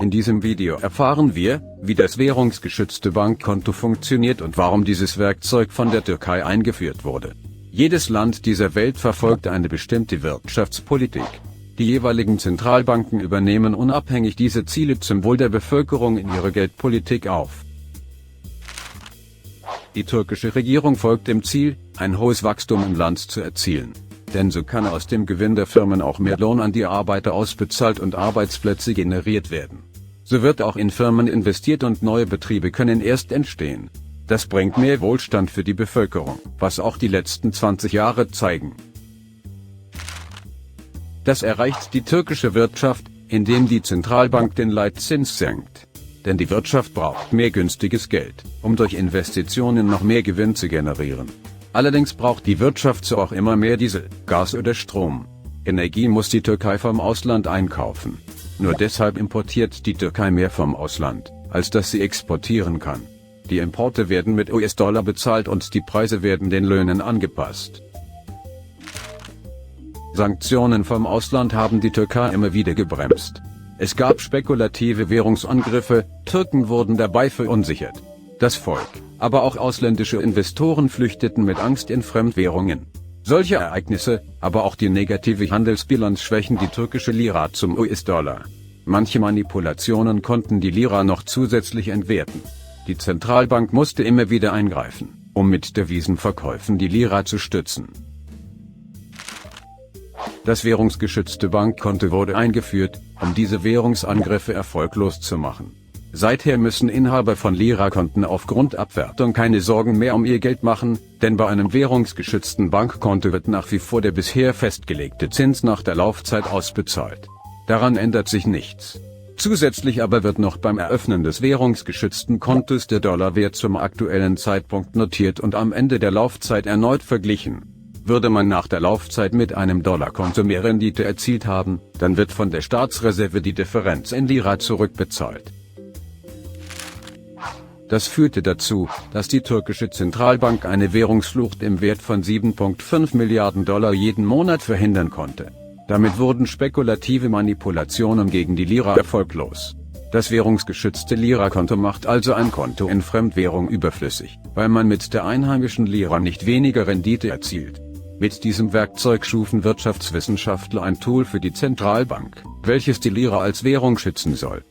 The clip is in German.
In diesem Video erfahren wir, wie das währungsgeschützte Bankkonto funktioniert und warum dieses Werkzeug von der Türkei eingeführt wurde. Jedes Land dieser Welt verfolgt eine bestimmte Wirtschaftspolitik. Die jeweiligen Zentralbanken übernehmen unabhängig diese Ziele zum Wohl der Bevölkerung in ihre Geldpolitik auf. Die türkische Regierung folgt dem Ziel, ein hohes Wachstum im Land zu erzielen. Denn so kann aus dem Gewinn der Firmen auch mehr Lohn an die Arbeiter ausbezahlt und Arbeitsplätze generiert werden. So wird auch in Firmen investiert und neue Betriebe können erst entstehen. Das bringt mehr Wohlstand für die Bevölkerung, was auch die letzten 20 Jahre zeigen. Das erreicht die türkische Wirtschaft, indem die Zentralbank den Leitzins senkt. Denn die Wirtschaft braucht mehr günstiges Geld, um durch Investitionen noch mehr Gewinn zu generieren. Allerdings braucht die Wirtschaft so auch immer mehr Diesel, Gas oder Strom. Energie muss die Türkei vom Ausland einkaufen. Nur deshalb importiert die Türkei mehr vom Ausland, als dass sie exportieren kann. Die Importe werden mit US-Dollar bezahlt und die Preise werden den Löhnen angepasst. Sanktionen vom Ausland haben die Türkei immer wieder gebremst. Es gab spekulative Währungsangriffe, Türken wurden dabei verunsichert. Das Volk, aber auch ausländische Investoren flüchteten mit Angst in Fremdwährungen. Solche Ereignisse, aber auch die negative Handelsbilanz schwächen die türkische Lira zum US-Dollar. Manche Manipulationen konnten die Lira noch zusätzlich entwerten. Die Zentralbank musste immer wieder eingreifen, um mit Devisenverkäufen die Lira zu stützen. Das währungsgeschützte Bankkonto wurde eingeführt, um diese Währungsangriffe erfolglos zu machen. Seither müssen Inhaber von Lira-Konten aufgrund Abwertung keine Sorgen mehr um ihr Geld machen, denn bei einem währungsgeschützten Bankkonto wird nach wie vor der bisher festgelegte Zins nach der Laufzeit ausbezahlt. Daran ändert sich nichts. Zusätzlich aber wird noch beim Eröffnen des währungsgeschützten Kontos der Dollarwert zum aktuellen Zeitpunkt notiert und am Ende der Laufzeit erneut verglichen. Würde man nach der Laufzeit mit einem Dollarkonto mehr Rendite erzielt haben, dann wird von der Staatsreserve die Differenz in Lira zurückbezahlt. Das führte dazu, dass die türkische Zentralbank eine Währungsflucht im Wert von 7,5 Milliarden Dollar jeden Monat verhindern konnte. Damit wurden spekulative Manipulationen gegen die Lira erfolglos. Das währungsgeschützte Lira-Konto macht also ein Konto in Fremdwährung überflüssig, weil man mit der einheimischen Lira nicht weniger Rendite erzielt. Mit diesem Werkzeug schufen Wirtschaftswissenschaftler ein Tool für die Zentralbank, welches die Lira als Währung schützen soll.